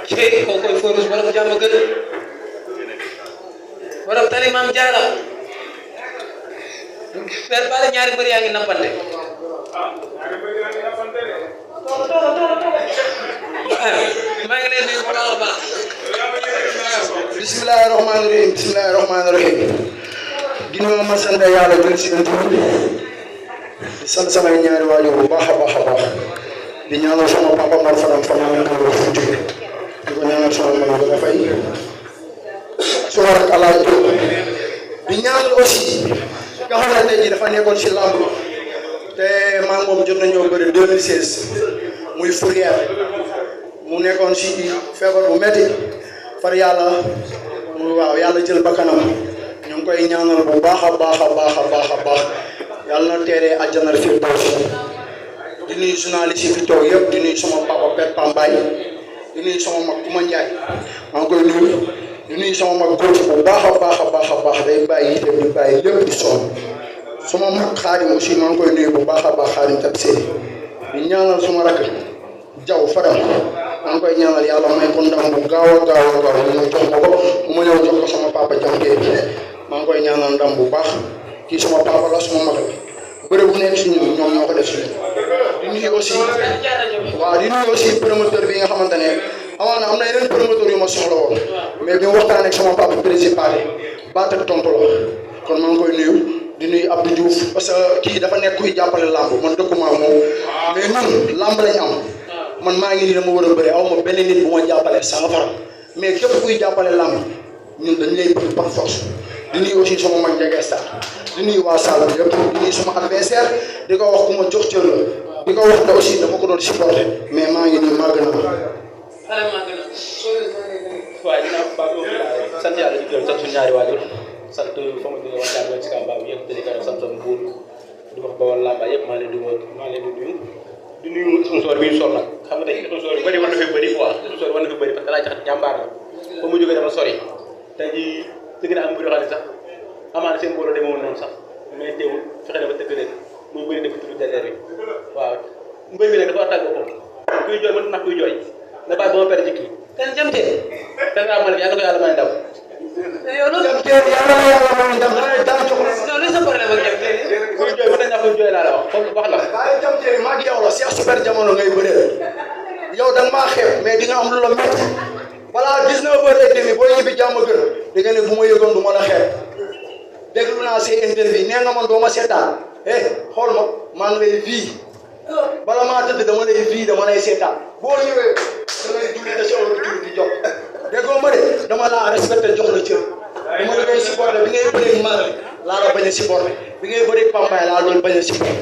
cey koo koy forus borom jàmm gën borom tali maam jaara per bale ñaari mbër yaa ngi nappante maa ngi leen di bu baax a baax bismillahi rahmaani rahim ginnaaw ma sant yàlla jël si di sant samay ñaari waajur bu baax a baax di ñaanal sama papa Mor Fadam Fadam Ndao Fouti di ko ñaanal sama mag bi dafay suma rak alaaj di ñaanal aussi nga xam ne tey jii dafa nekkoon si lamb te maa ngi moom jot nañoo bëri 2016 muy Fourière mu nekkoon si feebar bu metti far yàlla waaw yàlla jël bakkanam ñu ngi koy ñaanal bu baax a baax yàlla na teeree àjjana firdaws di nuyu journaliste yi fi toog yëpp di nuyu sama papa Père Pambaay di nuyu sama mag Kuma Ndiaye maa ngi koy nuyu di nuyu sama mag góor bu baax a baax day bàyyi itam di bàyyi lépp di sonn sama mag Xaadim aussi maa ngi koy nuyu bu baax a baax Xaadim tab séeri di ñaanal sama rakk Jaw Fadam maa ngi koy ñaanal yàlla may ko ndam bu gaaw a ñëw jox ma ko mu ñëw jox ko sama papa Jaw maa ngi koy ñaanal ndam bu baax kii sama papa la sama mag la bëre bu nekk si ñun ñoom ñoo ko def si ñun di nuyu aussi waaw di nuyu aussi promoteur bi nga xamante ne amaana am na yeneen promoteur yu ma soxla woon mais bi mu waxtaan ak sama papa principal baat ak tontu la kon maa ngi koy nuyu di nuyu Abdou Diouf parce que kii dafa nekk kuy jàppale lamb man dëkkuma moom mais ñun lamb lañ am man maa ngi nii dama war a bëre aw ma benn nit bu ma jàppale saafara mais képp kuy jàppale lamb ñun dañ lay bëgg par force di nuyu aussi sama mag Ndiaga Star di nuyu waa Saloum yëpp di nuyu sama adversaire di ko wax ku ma jox cër la di ko wax ne aussi dama ko doon supporter mais maa ngi nii màgg na. waaye dinaa baax sant yàlla di gërëm sant suñu ñaari waajur sant fa ma jógee waxtaan woon si Kamba bi yëpp dañuy gërëm sant sama buur di wax Bawol Lamba yëpp maa leen di nuyu di nuyu sponsor bi ñu sol nag xam nga tey sponsor yu bëri war na fi bëri quoi sponsor war na fi bëri parce que laaj tax jàmbaar la fa mu jógee dafa sori tey jii dëgg na am mbir yoo xam ne sax amaana seen mbooloo demeewul noonu sax mais teewul fexe na ba tëgg leen muy bëri def tudd désert bi waaw mbër bi nag dafa war a tàgg boppam kuy jooy mënut na kuy jooy na bàyyi ba ma perte ci kii kan jamte te nga amal yaa ngi ko yàlla may ndam yow loolu jamte yàlla may ndam dara jox non li sa problème ak jamte kuy jooy mën nañ naa kuy jooy laa la wax foofu wax la waaye jamte maa ngi yow la Cheikh Super Jamono ngay bëree yow da nga maa xeeb mais di nga am lu la métti balaa 19h30 boo ñibbi jàmm gën di nga ne bu ma yëgoon du ma la xeeb déglu naa say interview nee nga man doo ma seetaan xool ma maa ngi lay vie bala maa tëdd dama lay vie dama lay seetaan boo ñëwee da ngay julli te si heure julli di jox déggoo ma de dama laa respecté jox la cër dama la doon supporté bi ngay bëreeg Mara laa la bañ a supporté bi ngay bëreeg Pambaay laa doon bañ a supporté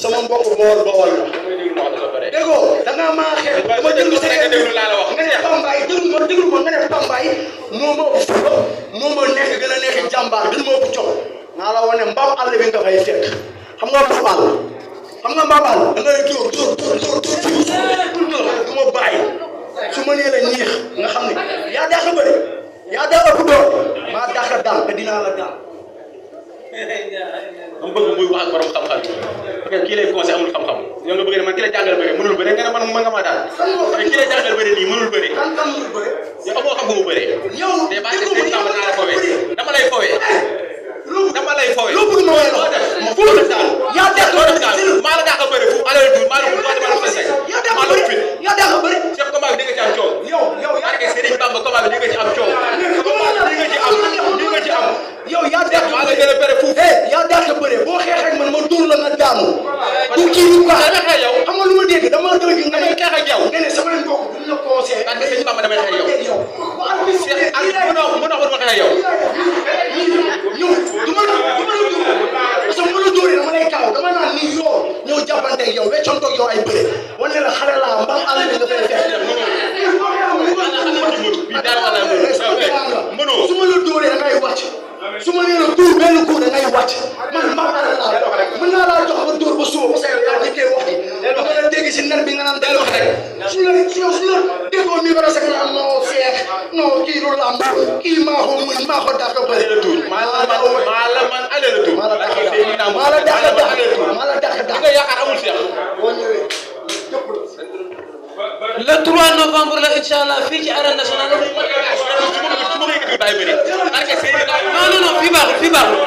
sama mbokk Bawol la déggoo da ngaa maa xeeb dama déglu say interview laa la wax nga ne Pambaay déglu ma nga ne Pambaay moo ma ëpp fulla moo ma nekk gën a nekk jàmbaar gën ma ëpp coow naa la wane mbaam àll bi nga fay fekk xam nga mbaam àll da ngay dóor du ma bàyyi su ma nee la ñiix nga xam ne yaa dàq bëri yaa dàq ëpp doole maa dàq daal te dinaa la daal. am bëgg muy wax ak borom xam-xam parce que kii lay conseil amul xam-xam yow nga bëgg ne man ki la jàngal bëri mënul bëri nga ne man mën nga maa daal mais kii lay jàngal bëri nii mënul bëri kan mënul bëri yow amoo xam nga mu bëri yow te baa seen tàmb naa la fowee dama lay fowee loo bëgg ma woy la ma foo def daal yaa dàq daal maa la dàq bëri fu alal du maa la fay maa la fit yaa dàq bëri chef combat bi di nga ci am coow yow yaa ngi Serigne Bamba combat bi di nga ci am coow combat bi di nga ci am yow yaa dàq maa la gën a bëri fu yaa dàq bëri boo xeex ak man ma dóor la nga daanu du kii du quoi damay xeex yow xam nga lu ma dégg dama dégg nga ne xeex ak yow nga ne samay mbokk duñ la conseillé parce que Serigne Bamba damay xeex yow Cheikh ak mën a xeex yow yow du ma la dóor parce que ma la dóoree dama lay kaaw dama naan nii yoo ñëw jàppante ak yow weccantoog yow ay bëre wane la xale laa mbaa àll bi nga fay fekk su ma la dóoree da ngay wàcc su ma nee la dóor benn coup da ngay wàcc man mbaa àll laa mën naa laa jox nga dóor ba suba parce que yow dañ koy wax dama la dégg si ner bi nga naan day wax rek su la déggoo mi bara sax nga am non Cheikh non kii du lamb kii maa ko mën maa ko dàq bëri maa la man ale la tur maa la dàq nga yaakaar amul Cheikh boo ñëwee le 3 novembre la incha allah fii ci arène nationale. non non fii baaxul fii baaxul.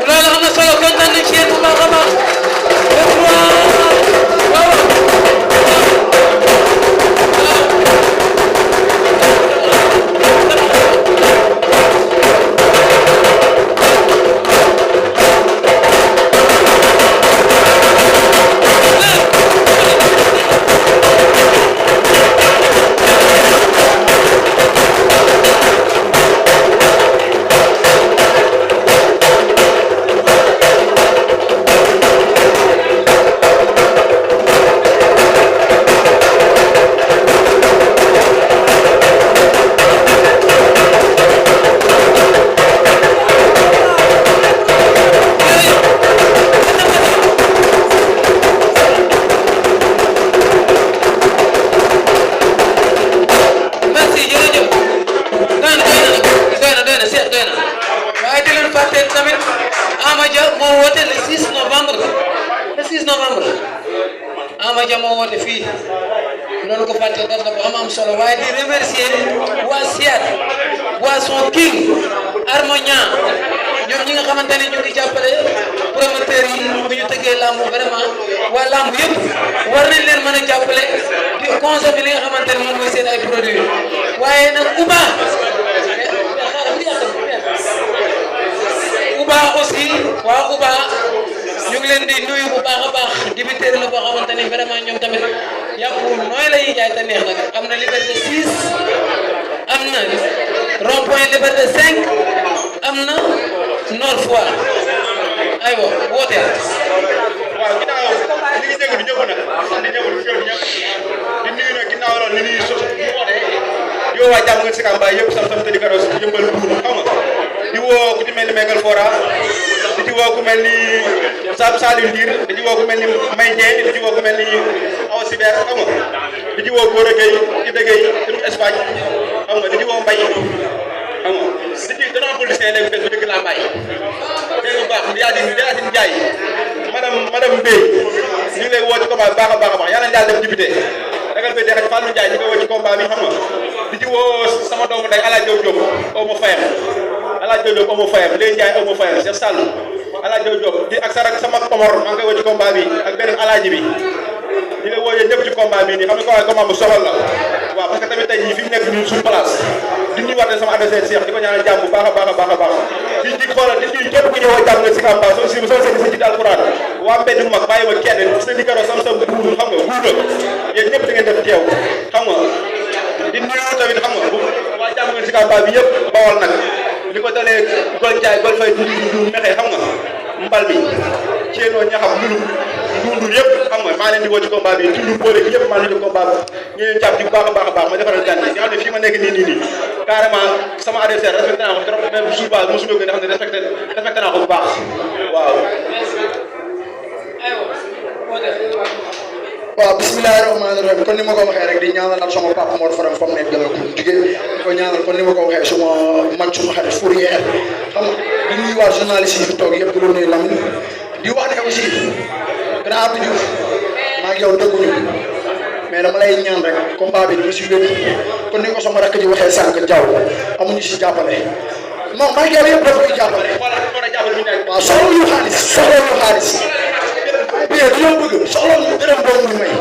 loolu am na solo kontaan nañ ci yéen bu baax a baax. Amadia moo woote fii loolu ko fàtte dara bu am solo waaye di remercier waa Siat Boisson King Harmonia ñoom ñi nga xamante ne ñu ngi jàppale promoteurs yi bu ñu tëggee lamb vraiment waa lamb yëpp war nañ leen mën a jàppale di consommer li nga xamante ne moom mooy seen ay produits waaye nag Uba aussi waa Uba ñu ngi leen di nuyu bu baax a baax dibiteeri la boo xamante ne vraiment ñoom tamit yàpp nooy la ñuy jaay te neex nag am na Liberté 6 am na rond point Liberté 5 am na Nord Foire aywa wooteel. waaw ginnaaw li ngi jégalu ñëpp nag di ñëwul ñëpp di nuyu nag ginnaaw loolu li ñuy yow waa jàmm nga si Kamba yëpp sam te di ko doon yëmbal buur xam nga di woo ku ci mel ni Megal Fora di ci woo ku mel ni Saliou Ndir di ci woo ku mel ni May Dieng di ci woo ku mel ni Awa Siber xam nga di ci woo Gora Gueye Ida Gueye route Espagne xam nga di ci woo Mbaye xam nga di ci danaa politicien léegi fes bu dëgg laa Mbaye dégg nga baax Yacine Ndiaye madame Mbaye ñu ngi lay woo ci combat bi baax a baax yàlla na yàlla def député ragal bay dee Fallou Ndiaye ñu koy woo ci combat bi xam nga di ci woo sama doomu ndey Alaaji Diop aw ma fayam Alaaji Diop aw ma fayam Léegi Ndiaye aw ma fayam Cheikh Sall Alaaji Diop di ak sarak sama Komor maa ngi koy woo ci combat bi ak beneen Alaaji bi ñu lay woo yéen ñëpp ci combat bi nii xam nga combat bu soxal la waaw parce que tamit tey jii fi ñu nekk ñun suñu place di ñu warte sama adversaire Cheikh di ko ñaanal jàmm bu baax a baax a baax a baax di xoolal di nuyu képp ku ñëwoo jàmm nga si Kamba soo seeni si ci daal Quran waa mbedd mu mag bàyyi ma kenn seen i karo sam-sam buur xam nga buur la yéen ñëpp di ngeen def teew xam nga di nuyu tamit xam nga waa jàmm nga si Kamba bi yëpp bawal nag li ko dalee Gol Ndiaye Gol Faye du mexee xam nga mbal bi ceenoo ñaxam lulu nduundur yëpp xam nga maa leen di woo ci combat bi tundu boole bi yëpp maa leen di combat bi ñu leen jàpp ci bu baax a baax a baax ma defaral gan yi nga xam ne fii ma nekk nii carrément sama adversaire respecté naa ko trop même jour ba mosuma gën a xam ne respecté naa ko bu baax waaw waaw bismillahi rahmaani rahim kon ni ma ko waxee rek di ñaanal sama papa Mor Faram fa mu nekk dala ko jugee di ko ñaanal kon ni ma ko waxee suma mag suma xarit Fourier xam nga di nuyu waa journaliste yi fi toog yëpp di la nuyu Lamine di wax ne aussi grand Abdou Diouf maa ngi yow dëgguñu mais dama lay ñaan rek combat bi dama si wér kon ni ko sama rakk ji waxee sànq Diaw amuñu si jàppale non maa ngi yow yëpp daf koy jàppale waaw soxlawuñu xaalis billet dañoo bëgg soxla ñu dërëm boobu ñu may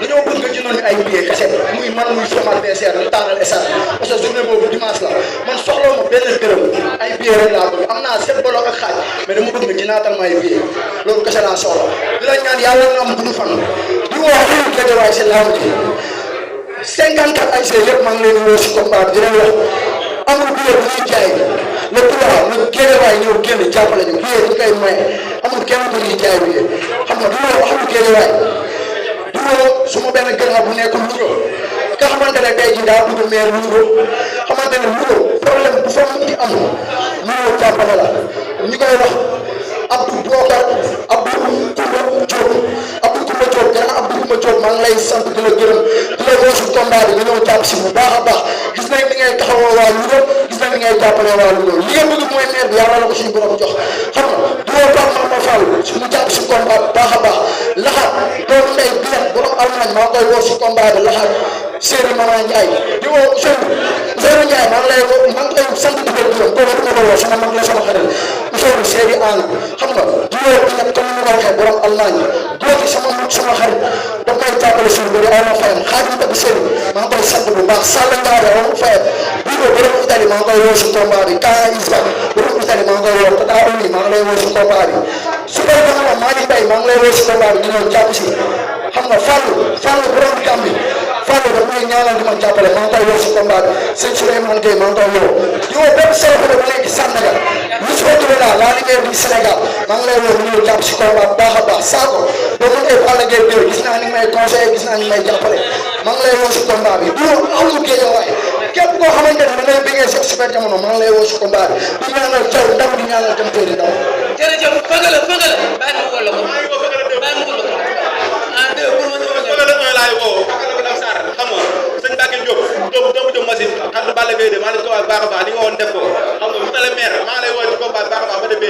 dañoo bëgg nga jëndoon ñu ay billet kese muy man muy sama adversaire ñu tànnal esat parce que journée boobu dimanche la man soxla ma benn dërëm ay billet rek laa bëgg am naa 7 bolok ak xaaj mais dama bëgg nga jëndaatal ma ay billet loolu kese laa soxla di la ñaan yàlla nga am gudd fan di wax ñu Guédiawaye si laamu ji 54 ay yëpp maa ngi leen di woo si combat bi di leen wax amul billet bu ñuy jaay le 3 le Guédiawaye ñëw génn jàppale ñu billet bu koy maye amul kenn ku ñuy jaay billet xam nga du loolu amul Guédiawaye du loolu su ma benn gërëm bu nekk Louga nga xamante ne tey jii daa bëgg maire Louga xamante ne Louga problème bu fa mën di am Louga jàppale la ñi koy wax Abdou Bokar Abdou Koumba Diop Abdou Koumba Diop grand Abdou Koumba Diop maa ngi lay sant di la gërëm di la woo si combat bi nga ñëw jàpp si bu baax a baax gis nañ ni ngay taxawoo waa Louga gis nañ ni ngay jàppale waa Louga li nga bëgg mooy maire bi yàlla la ko suñu borom jox xam nga di woo Pape Mama Fall mu jàpp si combat bi baax a baax laxaat doomu ndey bilet borom Allemagne maa ngi koy woo si combat bi laxaat Serigne Mama Ndiaye di woo Ousseynou Ndiaye maa ngi lay woo maa ngi koy sant di ko gërëm kooku dama ko woo sama mag la sama xarit Ousseynou Seydi Anna xam nga di woo bilet comme ni ma waxee borom Allemagne góor sama mag sama xarit daf may jàppale suñu bëri aw ma fayam xaajum dëgg Serigne maa ngi koy sant bu baax Sall Ndiaye aw ma fayam bii ko borom Italie maa ngi koy woo si combat bi Kara Isba borom Italie maa ngi koy woo Tata Oli maa ngi lay woo si combat bi su ko defee Malick Mbaye maa ngi lay woo si combat bi ñu ñëw jàpp si xam nga Fallou borom Gambie Fallou daf may ñaanal di ma jàppale maa ngi koy woo si combat bi sëñ Souleymane Gueye maa ngi koy woo di woo bépp Sénégalais bu nekk Sandaga lu si ko la la liggéey du Sénégal maa ngi lay woo ñu ñëw jàpp si combat bu baax a baax Sakho boo mën koy Balla Gaye 2 gis naa ni may conseillé gis naa ni may jàppale maa ngi lay woo si combat bi di woo amul géejawaay képp koo xamante ne da ngay bëggee si Super Jamono maa ngi lay woo si combat bi di ñaanal Thiaw ndam di ñaanal Jam Téeri Ndaw jërëjëf fëgala bàyyi ma wala ko bàyyi ma wala ko ah deux pour ma ñëw fëgala un laay woo fëgala bi dam Sarr xam nga sëñ Mbacke Diop doomu Diop machine xam nga Balla Gaye de maa ngi ko wax baax a baax li nga woon def ko xam nga monsieur le maire maa ngi lay woo ci combat baax a baax ba dem